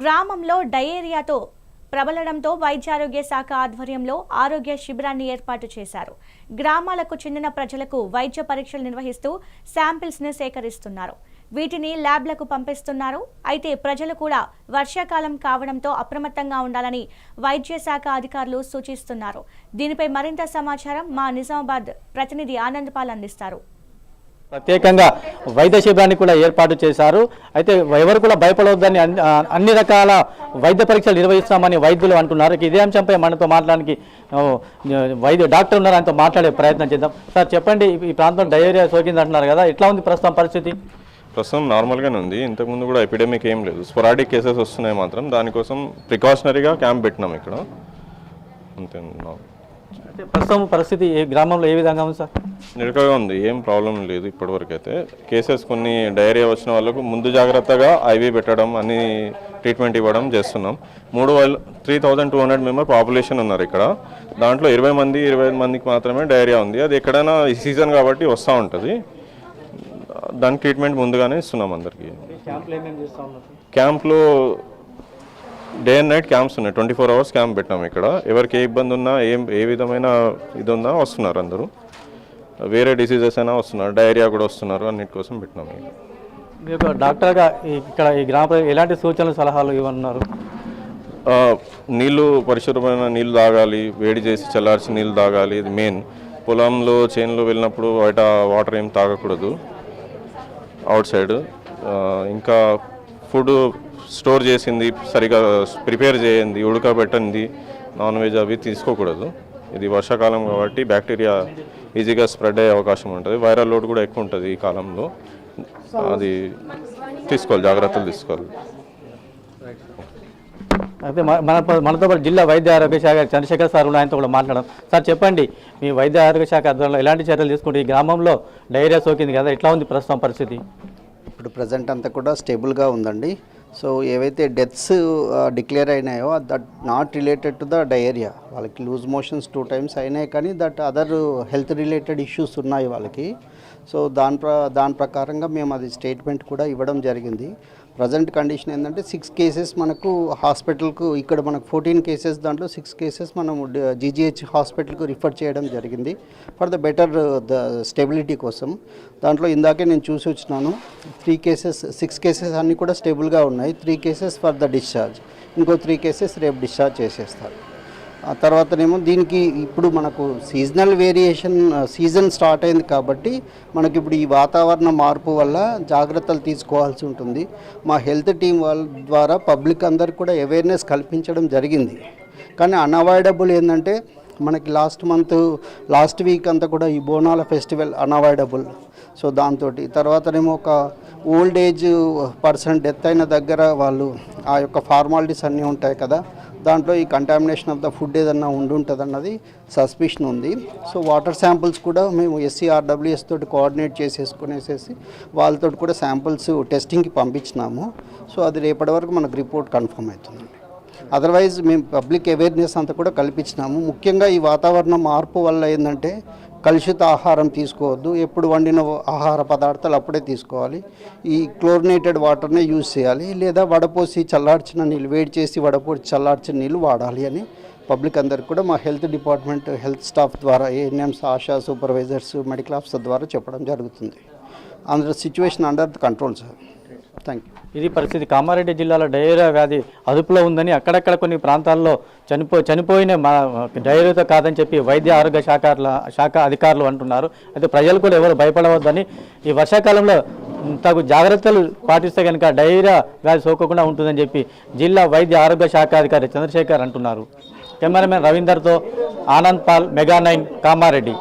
గ్రామంలో డయేరియాతో ప్రబలడంతో వైద్యారోగ్య శాఖ ఆధ్వర్యంలో ఆరోగ్య శిబిరాన్ని ఏర్పాటు చేశారు. గ్రామాలకు చెందిన ప్రజలకు వైద్య పరీక్షలు నిర్వహిస్తూ శాంపిల్స్ ని సేకరిస్తున్నారు. వీటిని ల్యాబ్లకు పంపిస్తున్నారు. అయితే ప్రజలు కూడా వర్షాకాలం కావడంతో అప్రమత్తంగా ఉండాలని వైద్య శాఖ అధికారులు సూచిస్తున్నారు. దీనిపై మరింత సమాచారం మా నిజామాబాద్ ప్రతినిధి ఆనంద్ పాల్ అందిస్తారు. ప్రత్యేకంగా వైద్య శిబిరాన్ని కూడా ఏర్పాటు చేశారు. అయితే ఎవరు కూడా భయపడవద్దని అన్ని రకాల వైద్య పరీక్షలు నిర్వహిస్తామని వైద్యులు అంటున్నారు. ఇదే అంశంపై మనతో మాట్లాడడానికి డాక్టర్ ఉన్నారు, ఆయనతో మాట్లాడే ప్రయత్నం చేద్దాం. సార్ చెప్పండి, ఈ ప్రాంతం డయేరియా సోకింది అంటున్నారు కదా, ఎట్లా ఉంది ప్రస్తుతం పరిస్థితి? ప్రస్తుతం నార్మల్గానే ఉంది. ఇంతకుముందు కూడా ఎపిడమిక్ ఏం లేదు, స్పోరాడిక్ కేసెస్ వస్తున్నాయి మాత్రం. దానికోసం ప్రికాషనరీగా క్యాంప్ పెట్టినాం ఇక్కడ, అంతే. ప్రస్తుతం పరిస్థితి గ్రామంలో ఏ విధంగా ఉంది సార్? నిరకగా ఉంది, ఏం ప్రాబ్లం లేదు ఇప్పటివరకు అయితే. కేసెస్ కొన్ని డయేరియా వచ్చిన వాళ్ళకు ముందు జాగ్రత్తగా ఐవీ పెట్టడం, అన్ని ట్రీట్మెంట్ ఇవ్వడం చేస్తున్నాం. 3,200 మెంబర్ పాపులేషన్ ఉన్నారు ఇక్కడ. దాంట్లో 20 మందికి మాత్రమే డయేరియా ఉంది. అది ఎక్కడైనా ఈ సీజన్ కాబట్టి వస్తూ ఉంటుంది. దానికి ట్రీట్మెంట్ ముందుగానే ఇస్తున్నాం అందరికీ. క్యాంప్లో డే అండ్ నైట్ క్యాంప్స్ ఉన్నాయి, 24 hours క్యాంప్ పెట్టాము ఇక్కడ. ఎవరికి ఏ ఇబ్బంది ఉన్నా, ఏ విధమైన ఇది ఉన్నా వస్తున్నారు అందరూ. వేరే డిసీజెస్ అయినా వస్తున్నారు, డయేరియా కూడా వస్తున్నారు, అన్నిటి కోసం పెట్టినాము. మీకు డాక్టర్గా ఇక్కడ ఈ గ్రామ ఎలాంటి సూచనలు సలహాలు ఇవ్వనున్నారు? నీళ్లు, పరిశుభ్రమైన నీళ్ళు తాగాలి, వేడి చేసి చల్లార్చి నీళ్ళు తాగాలి. ఇది మెయిన్. పొలంలో చేనులో వెళ్ళినప్పుడు బయట వాటర్ ఏం తాగకూడదు అవుట్ సైడ్. ఇంకా ఫుడ్ స్టోర్ చేసింది సరిగా ప్రిపేర్ చేయండి, ఉడకబెట్టండి నాన్ వెజ్ అవి తీసుకోకూడదు. ఇది వర్షాకాలం కాబట్టి బ్యాక్టీరియా ఈజీగా స్ప్రెడ్ అయ్యే అవకాశం ఉంటుంది. వైరల్ లోడ్ కూడా ఎక్కువ ఉంటుంది ఈ కాలంలో. అది తీసుకోవాలి, జాగ్రత్తలు తీసుకోవాలి. అయితే మనతో పాటు జిల్లా వైద్య ఆరోగ్య శాఖ చంద్రశేఖర్ సార్ కూడా, ఆయనతో కూడా మాట్లాడడం. సార్ చెప్పండి, మీ వైద్య ఆరోగ్య శాఖ ఆధ్వర్యంలో ఎలాంటి చర్యలు తీసుకుంటే ఈ గ్రామంలో డయేరియా సోకింది కదా, ఎట్లా ఉంది ప్రస్తుతం పరిస్థితి? ఇప్పుడు ప్రజెంట్ అంతా కూడా స్టేబుల్గా ఉందండి. సో ఏవైతే డెత్స్ డిక్లేర్ అయినాయో that not related to the diarrhoea. వాళ్ళకి లూజ్ మోషన్స్ 2 times అయినాయి, కానీ that other health related issues ఉన్నాయి వాళ్ళకి. సో దాని ప్రకారంగా మేము అది స్టేట్మెంట్ కూడా ఇవ్వడం జరిగింది. ప్రజెంట్ కండిషన్ ఏంటంటే 6 cases మనకు హాస్పిటల్కు, ఇక్కడ మనకు 14 cases, దాంట్లో 6 cases మనం జీజీహెచ్ హాస్పిటల్కు రిఫర్ చేయడం జరిగింది for the better the stability కోసం. దాంట్లో ఇందాకే నేను చూసి వచ్చినాను, 6 cases అన్నీ కూడా స్టేబుల్గా ఉన్నాయి. 3 cases ఫర్ ద డిశ్చార్జ్, ఇంకో 3 cases రేపు డిశ్చార్జ్ చేసేస్తారు. ఆ తర్వాతనేమో దీనికి ఇప్పుడు మనకు సీజనల్ వేరియేషన్, సీజన్ స్టార్ట్ అయింది కాబట్టి మనకి ఇప్పుడు ఈ వాతావరణ మార్పు వల్ల జాగ్రత్తలు తీసుకోవాల్సి ఉంటుంది. మా హెల్త్ టీం వాళ్ళ ద్వారా పబ్లిక్ అందరికి కూడా అవేర్నెస్ కల్పించడం జరిగింది. కానీ అన్అవాయిడబుల్ ఏంటంటే మనకి లాస్ట్ వీక్ అంతా కూడా ఈ బోనాల ఫెస్టివల్ అన్అవాయిడబుల్. సో దాంతో తర్వాతనేమో ఒక ఓల్డ్ ఏజ్ పర్సన్ డెత్ అయిన దగ్గర వాళ్ళు ఆ యొక్క ఫార్మాలిటీస్ అన్నీ ఉంటాయి కదా, దాంట్లో ఈ కంటామినేషన్ ఆఫ్ ద ఫుడ్ ఏదన్నా ఉండుంటుంది అన్నది సస్పిషన్ ఉంది. సో వాటర్ శాంపుల్స్ కూడా మేము SCRWS తోటి కోఆర్డినేట్ చేసేసుకునేసేసి వాళ్ళతో కూడా శాంపుల్స్ టెస్టింగ్కి పంపించినాము. సో అది రేపటి వరకు మనకు రిపోర్ట్ కన్ఫర్మ్ అవుతుందండి. అదర్వైజ్ మేము పబ్లిక్ అవేర్నెస్ అంతా కూడా కల్పించినాము. ముఖ్యంగా ఈ వాతావరణ మార్పు వల్ల ఏంటంటే కలుషిత ఆహారం తీసుకోవద్దు, ఎప్పుడు వండిన ఆహార పదార్థాలు అప్పుడే తీసుకోవాలి, ఈ క్లోరినేటెడ్ వాటర్నే యూజ్ చేయాలి, లేదా వడపోసి చల్లార్చిన నీళ్ళు, వేడి చేసి వడపోసి చల్లార్చిన నీళ్ళు వాడాలి అని పబ్లిక్ అందరికి కూడా మా హెల్త్ డిపార్ట్మెంట్ హెల్త్ స్టాఫ్ ద్వారా, ANMs, ASHA supervisors, medical officer ద్వారా చెప్పడం జరుగుతుంది. అందరూ situation under the control sir. Thank you. ఇది పరిస్థితి. కామారెడ్డి జిల్లాలో డయేరియా వ్యాధి అదుపులో ఉందని, అక్కడక్కడ కొన్ని ప్రాంతాల్లో చనిపోయిన డయేరియాతో కాదని చెప్పి వైద్య ఆరోగ్య శాఖ అధికారులు అంటున్నారు. అయితే ప్రజలు కూడా ఎవరు భయపడవద్దని, ఈ వర్షాకాలంలో తగు జాగ్రత్తలు పాటిస్తే కనుక డయేరియా వ్యాధి సోకకుండా ఉంటుందని చెప్పి జిల్లా వైద్య ఆరోగ్య శాఖ అధికారి చంద్రశేఖర్ అంటున్నారు. కెమెరామెన్ రవీందర్తో ఆనంద్ పాల్, మెగా 9, కామారెడ్డి.